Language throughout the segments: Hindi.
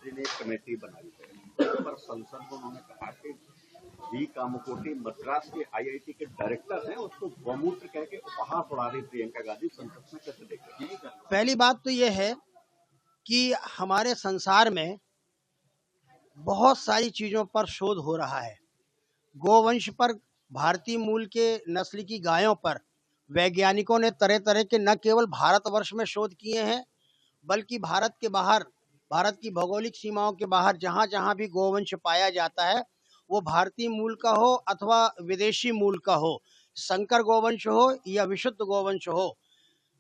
प्रधानमंत्री ने एक कमेटी बनाई है, उस पर संसद में उन्होंने कहा कि वी कामकोटी मद्रास के आईआईटी के डायरेक्टर हैं, उसको गौमूत्र कह के उपहास उड़ा रही प्रियंका गांधी। संसद में कैसे देखें? पहली बात तो ये है कि हमारे संसार में बहुत सारी चीजों पर शोध हो रहा है। गोवंश पर, भारतीय मूल के नस्ल की गायों पर वैज्ञानिकों ने तरह तरह के न केवल भारतवर्ष में शोध किए हैं, बल्कि भारत के बाहर, भारत की भौगोलिक सीमाओं के बाहर जहाँ जहाँ भी गोवंश पाया जाता है, वो भारतीय मूल का हो अथवा विदेशी मूल का हो, संकर गोवंश हो या विशुद्ध गोवंश हो,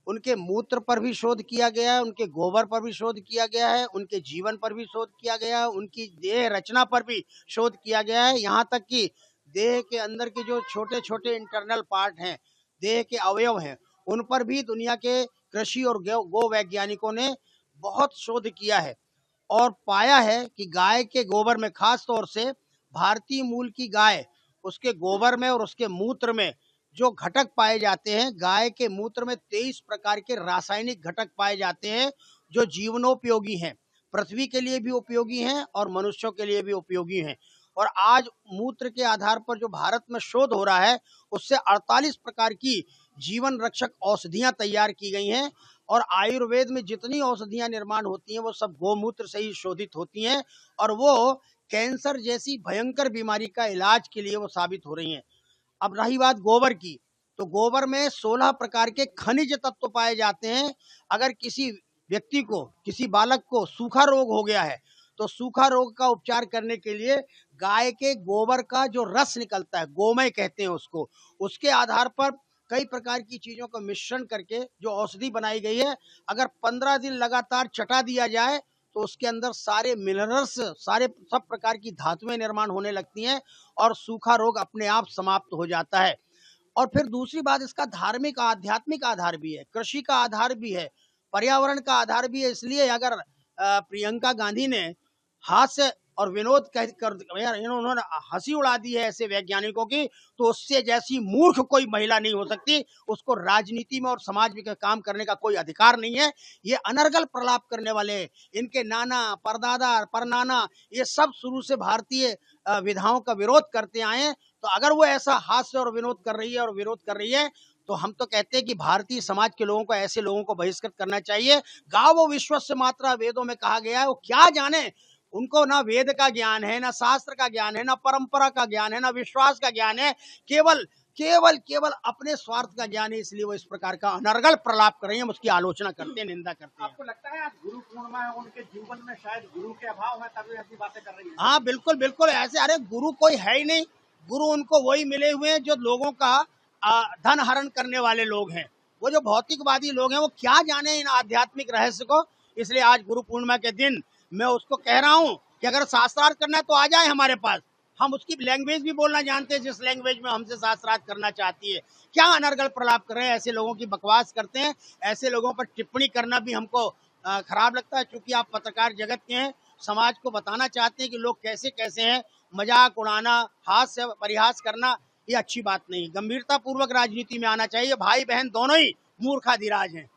उनके मूत्र पर भी शोध किया गया है, उनके गोबर पर भी शोध किया गया है, उनके जीवन पर भी शोध किया गया है, उनकी देह रचना पर भी शोध किया गया है। यहाँ तक कि देह के अंदर के जो छोटे छोटे इंटरनल पार्ट हैं, देह के अवयव हैं, उन पर भी दुनिया के कृषि और गो वैज्ञानिकों ने बहुत शोध किया है और पाया है कि गाय के गोबर में, खास तौर से भारतीय मूल की गाय, उसके गोबर में और उसके मूत्र में जो घटक पाए जाते हैं, गाय के मूत्र में 23 प्रकार के रासायनिक घटक पाए जाते हैं जो जीवनोपयोगी हैं, पृथ्वी के लिए भी उपयोगी हैं और मनुष्यों के लिए भी उपयोगी हैं। और आज मूत्र के आधार पर जो भारत में शोध हो रहा है, उससे 48 प्रकार की जीवन रक्षक औषधियां तैयार की गई हैं। और आयुर्वेद में जितनी औषधियां निर्माण होती हैं वो सब गोमूत्र से ही शोधित होती हैं और वो कैंसर जैसी भयंकर बीमारी का इलाज के लिए वो साबित हो रही हैं। अब रही बात गोबर की, तो गोबर में 16 प्रकार के खनिज तत्व पाए जाते हैं। अगर किसी व्यक्ति को, किसी बालक को सूखा रोग हो गया है, तो सूखा रोग का उपचार करने के लिए गाय के गोबर का जो रस निकलता है, गोमय कहते हैं उसको, उसके आधार पर कई प्रकार की चीजों का मिश्रण करके जो औषधि बनाई गई है, अगर 15 दिन लगातार चटा दिया जाए तो उसके अंदर सारे मिनरल्स, सारे सब प्रकार की धातुएं निर्माण होने लगती हैं और सूखा रोग अपने आप समाप्त हो जाता है। और फिर दूसरी बात, इसका धार्मिक आध्यात्मिक आधार भी है, कृषि का आधार भी है, पर्यावरण का आधार भी है। इसलिए अगर प्रियंका गांधी ने हास्य और विनोद कह कर उन्होंने हंसी उड़ा दी है ऐसे वैज्ञानिकों की, तो उससे जैसी मूर्ख कोई महिला नहीं हो सकती। उसको राजनीति में और समाज में काम करने का कोई अधिकार नहीं है। ये अनर्गल प्रलाप करने वाले, इनके नाना परदादा परनाना, ये सब शुरू से भारतीय विधाओं का विरोध करते आए हैं। तो अगर वो ऐसा हास्य और विनोद कर रही है और विरोध कर रही है, तो हम तो कहते हैं कि भारतीय समाज के लोगों को, ऐसे लोगों को बहिष्कृत करना चाहिए। गावो विश्वस्य मात्रा वेदों में कहा गया है, वो क्या जाने, उनको ना वेद का ज्ञान है, ना शास्त्र का ज्ञान है, ना परंपरा का ज्ञान है, ना विश्वास का ज्ञान है, केवल केवल केवल अपने स्वार्थ का ज्ञान है। इसलिए वो इस प्रकार का अनर्गल प्रलाप कर रही हैं, उसकी आलोचना करते हैं, निंदा करते हैं। आपको लगता है आज गुरु पूर्णिमा है, उनके जीवन में शायद गुरु के अभाव है तभी ऐसी बातें कर रही है? हाँ बिल्कुल बिल्कुल, ऐसे, अरे गुरु कोई है ही नहीं। गुरु उनको वही मिले हुए हैं जो लोगों का धन हरण करने वाले लोग हैं। वो जो भौतिकवादी लोग हैं वो क्या जाने इन आध्यात्मिक रहस्य को। इसलिए आज गुरु पूर्णिमा के दिन मैं उसको कह रहा हूँ कि अगर शास्त्रार्थ करना है तो आ जाए हमारे पास, हम उसकी लैंग्वेज भी बोलना जानते हैं जिस लैंग्वेज में हमसे शास्त्रार्थ करना चाहती है। क्या अनर्गल प्रलाप कर रहे हैं, ऐसे लोगों की बकवास करते हैं। ऐसे लोगों पर टिप्पणी करना भी हमको खराब लगता है, क्योंकि आप पत्रकार जगत के हैं, समाज को बताना चाहते हैं कि लोग कैसे कैसे हैं। मजाक उड़ाना, हास्य परिहास करना, ये अच्छी बात नहीं। गंभीरता पूर्वक राजनीति में आना चाहिए। भाई बहन दोनों ही मूर्खाधिराज हैं।